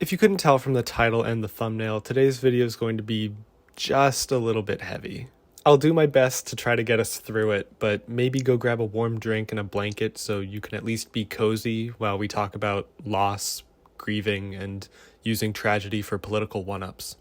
If you couldn't tell from the title and the thumbnail, today's video is going to be just a little bit heavy. I'll do my best to try to get us through it, but maybe go grab a warm drink and a blanket so you can at least be cozy while we talk about loss, grieving, and using tragedy for political one-ups.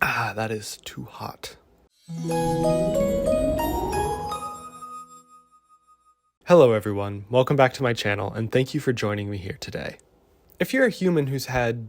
That is too hot. Hello everyone, welcome back to my channel, and thank you for joining me here today. If you're a human who's had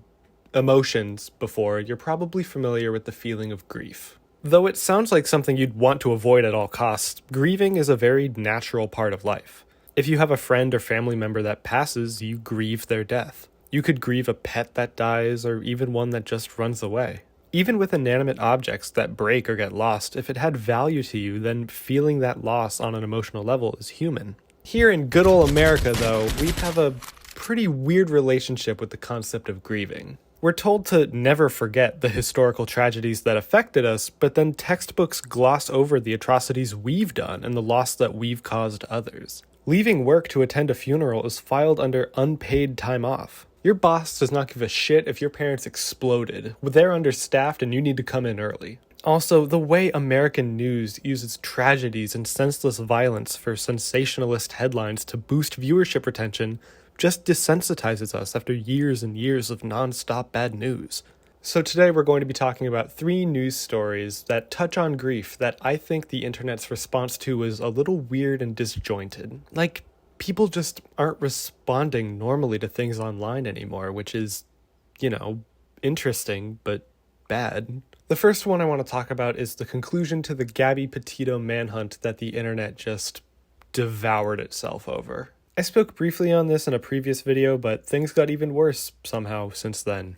emotions before, you're probably familiar with the feeling of grief. Though it sounds like something you'd want to avoid at all costs, grieving is a very natural part of life. If you have a friend or family member that passes, you grieve their death. You could grieve a pet that dies, or even one that just runs away. Even with inanimate objects that break or get lost, if it had value to you, then feeling that loss on an emotional level is human. Here in good old America, though, we have a pretty weird relationship with the concept of grieving. We're told to never forget the historical tragedies that affected us, but then textbooks gloss over the atrocities we've done and the loss that we've caused others. Leaving work to attend a funeral is filed under unpaid time off. Your boss does not give a shit if your parents exploded. They're understaffed and you need to come in early. Also, the way American news uses tragedies and senseless violence for sensationalist headlines to boost viewership retention just desensitizes us after years and years of non-stop bad news. So today we're going to be talking about 3 news stories that touch on grief that I think the internet's response to is a little weird and disjointed. Like, people just aren't responding normally to things online anymore, which is, interesting, but bad. The first one I want to talk about is the conclusion to the Gabby Petito manhunt that the internet just devoured itself over. I spoke briefly on this in a previous video, but things got even worse somehow since then.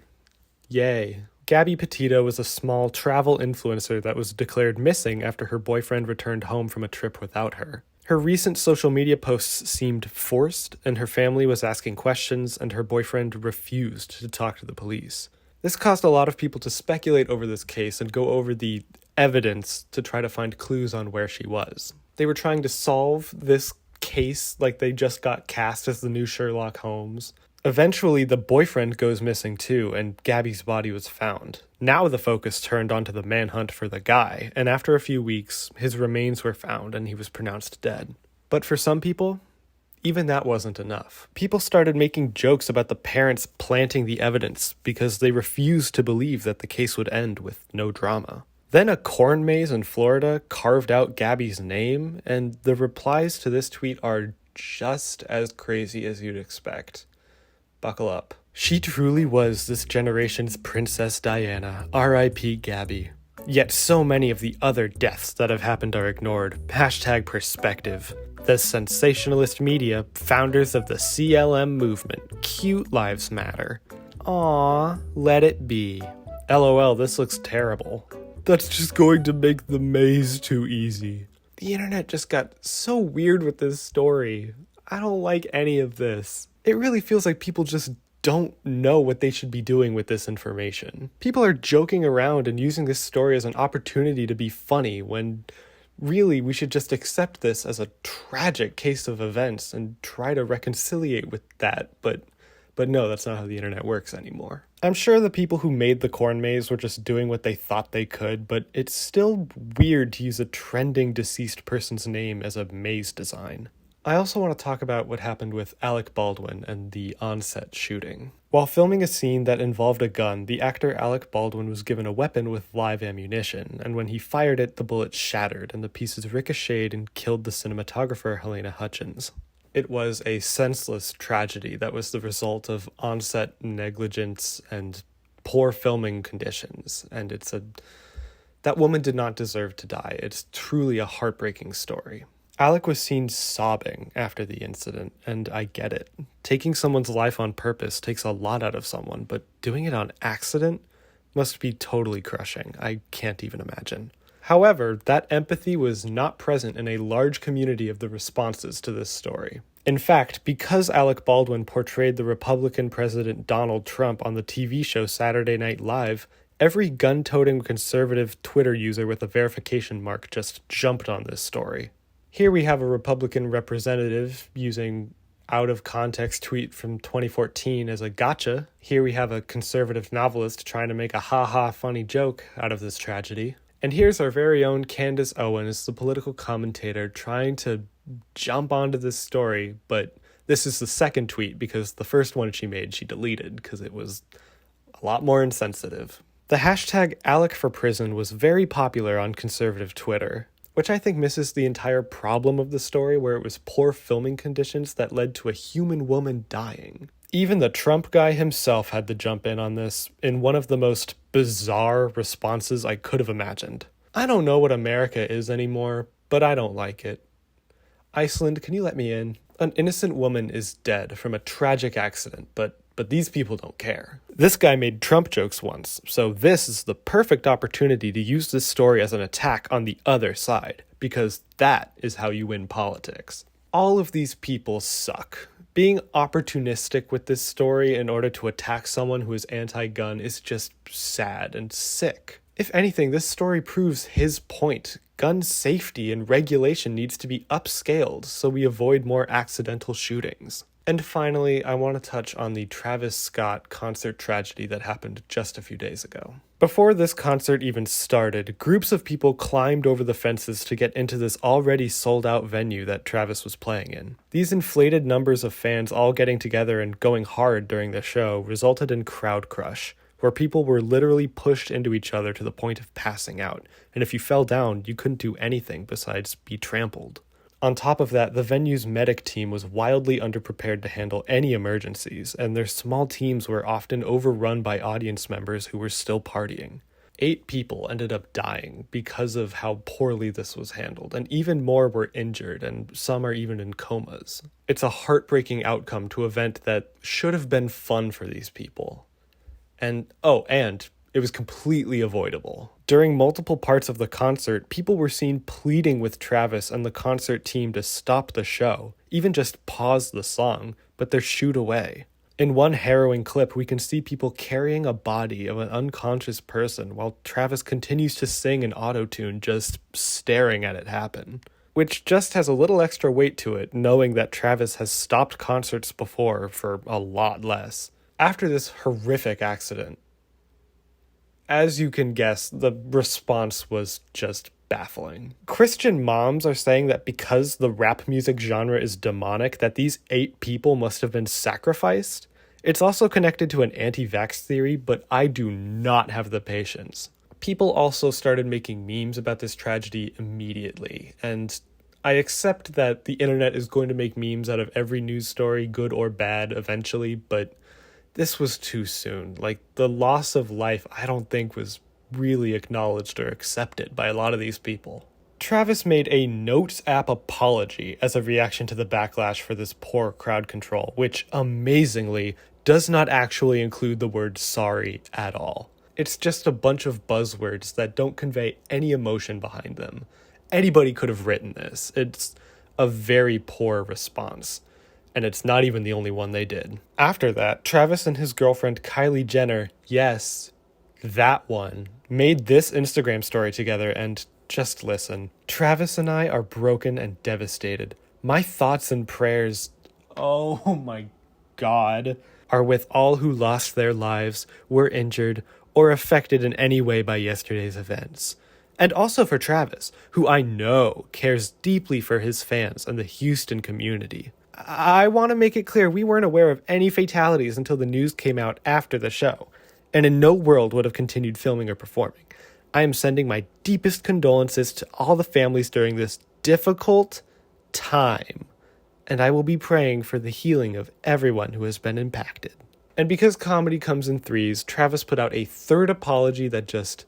Yay. Gabby Petito was a small travel influencer that was declared missing after her boyfriend returned home from a trip without her. Her recent social media posts seemed forced, and her family was asking questions, and her boyfriend refused to talk to the police. This caused a lot of people to speculate over this case and go over the evidence to try to find clues on where she was. They were trying to solve this case like they just got cast as the new Sherlock Holmes. Eventually, the boyfriend goes missing too, and Gabby's body was found. Now the focus turned onto the manhunt for the guy, and after a few weeks, his remains were found and he was pronounced dead. But for some people, even that wasn't enough. People started making jokes about the parents planting the evidence because they refused to believe that the case would end with no drama. Then a corn maze in Florida carved out Gabby's name, and the replies to this tweet are just as crazy as you'd expect. Buckle up. She truly was this generation's Princess Diana, R.I.P. Gabby. Yet so many of the other deaths that have happened are ignored. #perspective. The sensationalist media, founders of the CLM movement, cute lives matter. Aww, let it be. LOL, this looks terrible. That's just going to make the maze too easy. The internet just got so weird with this story. I don't like any of this. It really feels like people just don't know what they should be doing with this information. People are joking around and using this story as an opportunity to be funny when really we should just accept this as a tragic case of events and try to reconciliate with that, but no, that's not how the internet works anymore. I'm sure the people who made the corn maze were just doing what they thought they could, but it's still weird to use a trending deceased person's name as a maze design. I also want to talk about what happened with Alec Baldwin and the on-set shooting. While filming a scene that involved a gun, the actor Alec Baldwin was given a weapon with live ammunition, and when he fired it, the bullet shattered and the pieces ricocheted and killed the cinematographer Helena Hutchins. It was a senseless tragedy that was the result of on-set negligence and poor filming conditions, and that woman did not deserve to die. It's truly a heartbreaking story. Alec was seen sobbing after the incident, and I get it. Taking someone's life on purpose takes a lot out of someone, but doing it on accident must be totally crushing. I can't even imagine. However, that empathy was not present in a large community of the responses to this story. In fact, because Alec Baldwin portrayed the Republican President Donald Trump on the TV show Saturday Night Live, every gun-toting conservative Twitter user with a verification mark just jumped on this story. Here we have a Republican representative using out of context tweet from 2014 as a gotcha. Here we have a conservative novelist trying to make a ha-ha funny joke out of this tragedy. And here's our very own Candace Owens, the political commentator, trying to jump onto this story, but this is the second tweet because the first one she made she deleted because it was a lot more insensitive. The hashtag #AlecForPrison was very popular on conservative Twitter, which I think misses the entire problem of the story, where it was poor filming conditions that led to a human woman dying. Even the Trump guy himself had to jump in on this in one of the most bizarre responses I could have imagined. I don't know what America is anymore, but I don't like it. Iceland, can you let me in? An innocent woman is dead from a tragic accident, but these people don't care. This guy made Trump jokes once, so this is the perfect opportunity to use this story as an attack on the other side, because that is how you win politics. All of these people suck. Being opportunistic with this story in order to attack someone who is anti-gun is just sad and sick. If anything, this story proves his point. Gun safety and regulation needs to be upscaled so we avoid more accidental shootings. And finally, I want to touch on the Travis Scott concert tragedy that happened just a few days ago. Before this concert even started, groups of people climbed over the fences to get into this already sold-out venue that Travis was playing in. These inflated numbers of fans all getting together and going hard during the show resulted in crowd crush, where people were literally pushed into each other to the point of passing out, and if you fell down, you couldn't do anything besides be trampled. On top of that, the venue's medic team was wildly underprepared to handle any emergencies, and their small teams were often overrun by audience members who were still partying. 8 people ended up dying because of how poorly this was handled, and even more were injured, and some are even in comas. It's a heartbreaking outcome to an event that should have been fun for these people. And it was completely avoidable. During multiple parts of the concert, people were seen pleading with Travis and the concert team to stop the show, even just pause the song, but they're shooed away. In one harrowing clip, we can see people carrying a body of an unconscious person while Travis continues to sing in auto-tune, just staring at it happen. Which just has a little extra weight to it, knowing that Travis has stopped concerts before for a lot less. After this horrific accident, as you can guess, the response was just baffling. Christian moms are saying that because the rap music genre is demonic, that these 8 people must have been sacrificed. It's also connected to an anti-vax theory, but I do not have the patience. People also started making memes about this tragedy immediately, and I accept that the internet is going to make memes out of every news story, good or bad, eventually, but this was too soon. Like, the loss of life, I don't think was really acknowledged or accepted by a lot of these people. Travis made a Notes app apology as a reaction to the backlash for this poor crowd control, which, amazingly, does not actually include the word sorry at all. It's just a bunch of buzzwords that don't convey any emotion behind them. Anybody could have written this. It's a very poor response. And it's not even the only one they did. After that, Travis and his girlfriend Kylie Jenner, yes, that one, made this Instagram story together, and just listen. Travis and I are broken and devastated. My thoughts and prayers, oh my God, are with all who lost their lives, were injured, or affected in any way by yesterday's events. And also for Travis, who I know cares deeply for his fans and the Houston community. I want to make it clear we weren't aware of any fatalities until the news came out after the show, and in no world would have continued filming or performing. I am sending my deepest condolences to all the families during this difficult time, and I will be praying for the healing of everyone who has been impacted. And because comedy comes in threes, Travis put out a third apology that just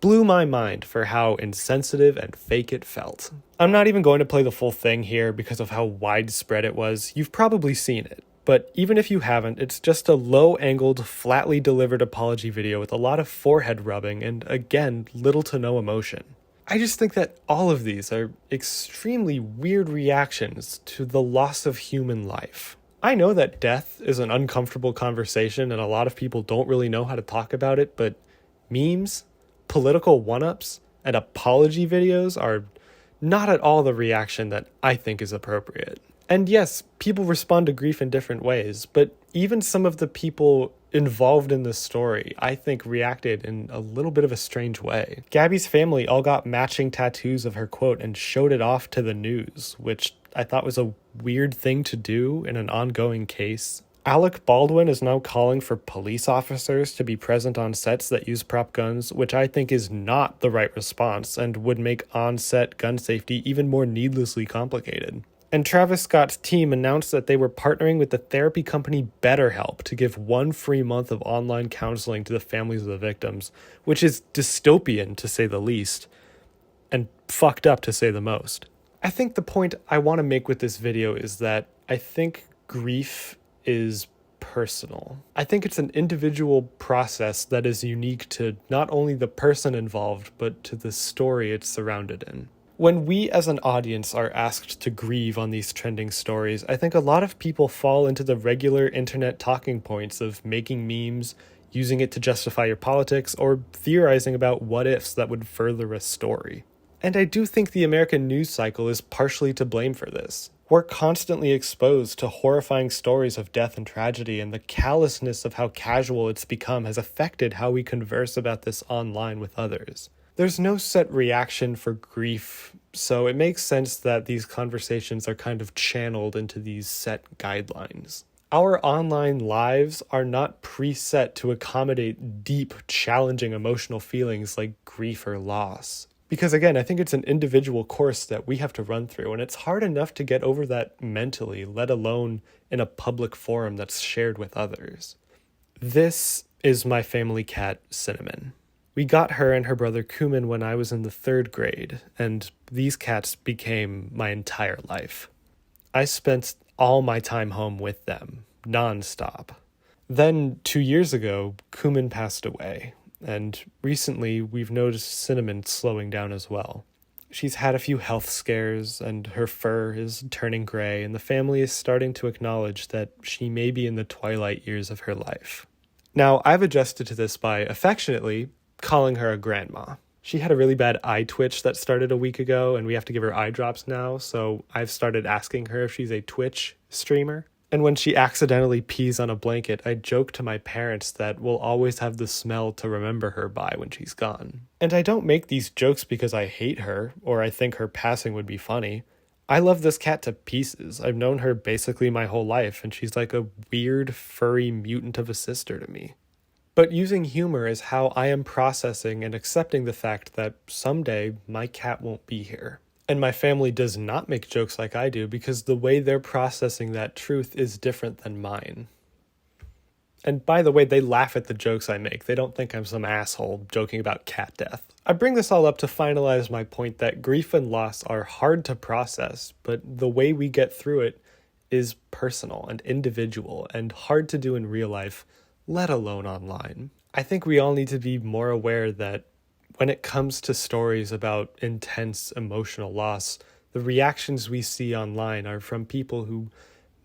blew my mind for how insensitive and fake it felt. I'm not even going to play the full thing here because of how widespread it was. You've probably seen it. But even if you haven't, it's just a low-angled, flatly delivered apology video with a lot of forehead rubbing and, again, little to no emotion. I just think that all of these are extremely weird reactions to the loss of human life. I know that death is an uncomfortable conversation and a lot of people don't really know how to talk about it, but memes, political one-ups, and apology videos are not at all the reaction that I think is appropriate. And yes, people respond to grief in different ways, but even some of the people involved in this story, I think, reacted in a little bit of a strange way. Gabby's family all got matching tattoos of her quote and showed it off to the news, which I thought was a weird thing to do in an ongoing case. Alec Baldwin is now calling for police officers to be present on sets that use prop guns, which I think is not the right response and would make on-set gun safety even more needlessly complicated. And Travis Scott's team announced that they were partnering with the therapy company BetterHelp to give 1 free month of online counseling to the families of the victims, which is dystopian to say the least, and fucked up to say the most. I think the point I want to make with this video is that I think grief is personal. I think it's an individual process that is unique to not only the person involved, but to the story it's surrounded in. When we as an audience are asked to grieve on these trending stories, I think a lot of people fall into the regular internet talking points of making memes, using it to justify your politics, or theorizing about what-ifs that would further a story. And I do think the American news cycle is partially to blame for this. We're constantly exposed to horrifying stories of death and tragedy, and the callousness of how casual it's become has affected how we converse about this online with others. There's no set reaction for grief, so it makes sense that these conversations are kind of channeled into these set guidelines. Our online lives are not preset to accommodate deep, challenging emotional feelings like grief or loss. Because again, I think it's an individual course that we have to run through, and it's hard enough to get over that mentally, let alone in a public forum that's shared with others. This is my family cat, Cinnamon. We got her and her brother Kuncan when I was in the 3rd grade, and these cats became my entire life. I spent all my time home with them, non-stop. Then, 2 years ago, Kuncan passed away, and recently we've noticed Cinnamon slowing down as well. She's had a few health scares, and her fur is turning gray, and the family is starting to acknowledge that she may be in the twilight years of her life. Now, I've adjusted to this by affectionately calling her a grandma. She had a really bad eye twitch that started a week ago, and we have to give her eye drops now, so I've started asking her if she's a Twitch streamer. And when she accidentally pees on a blanket, I joke to my parents that we'll always have the smell to remember her by when she's gone. And I don't make these jokes because I hate her, or I think her passing would be funny. I love this cat to pieces. I've known her basically my whole life, and she's like a weird, furry mutant of a sister to me. But using humor is how I am processing and accepting the fact that someday my cat won't be here. And my family does not make jokes like I do because the way they're processing that truth is different than mine. And by the way, they laugh at the jokes I make. They don't think I'm some asshole joking about cat death. I bring this all up to finalize my point that grief and loss are hard to process, but the way we get through it is personal and individual and hard to do in real life, let alone online. I think we all need to be more aware that when it comes to stories about intense emotional loss, the reactions we see online are from people who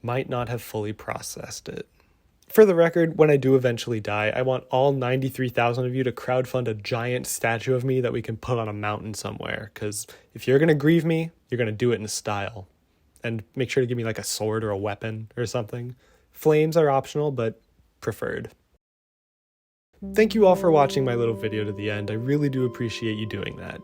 might not have fully processed it. For the record, when I do eventually die, I want all 93,000 of you to crowdfund a giant statue of me that we can put on a mountain somewhere, because if you're going to grieve me, you're going to do it in style. And make sure to give me like a sword or a weapon or something. Flames are optional, but preferred. Thank you all for watching my little video to the end. I really do appreciate you doing that.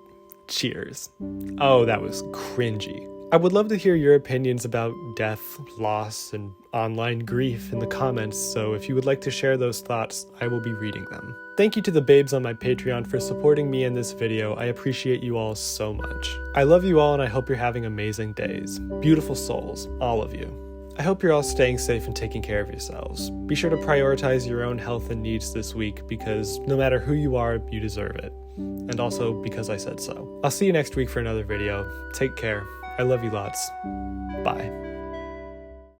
Cheers. Oh, that was cringy. I would love to hear your opinions about death, loss, and online grief in the comments, so if you would like to share those thoughts, I will be reading them. Thank you to the babes on my Patreon for supporting me in this video. I appreciate you all so much. I love you all and I hope you're having amazing days. Beautiful souls, all of you. I hope you're all staying safe and taking care of yourselves. Be sure to prioritize your own health and needs this week because no matter who you are, you deserve it. And also because I said so. I'll see you next week for another video. Take care. I love you lots. Bye.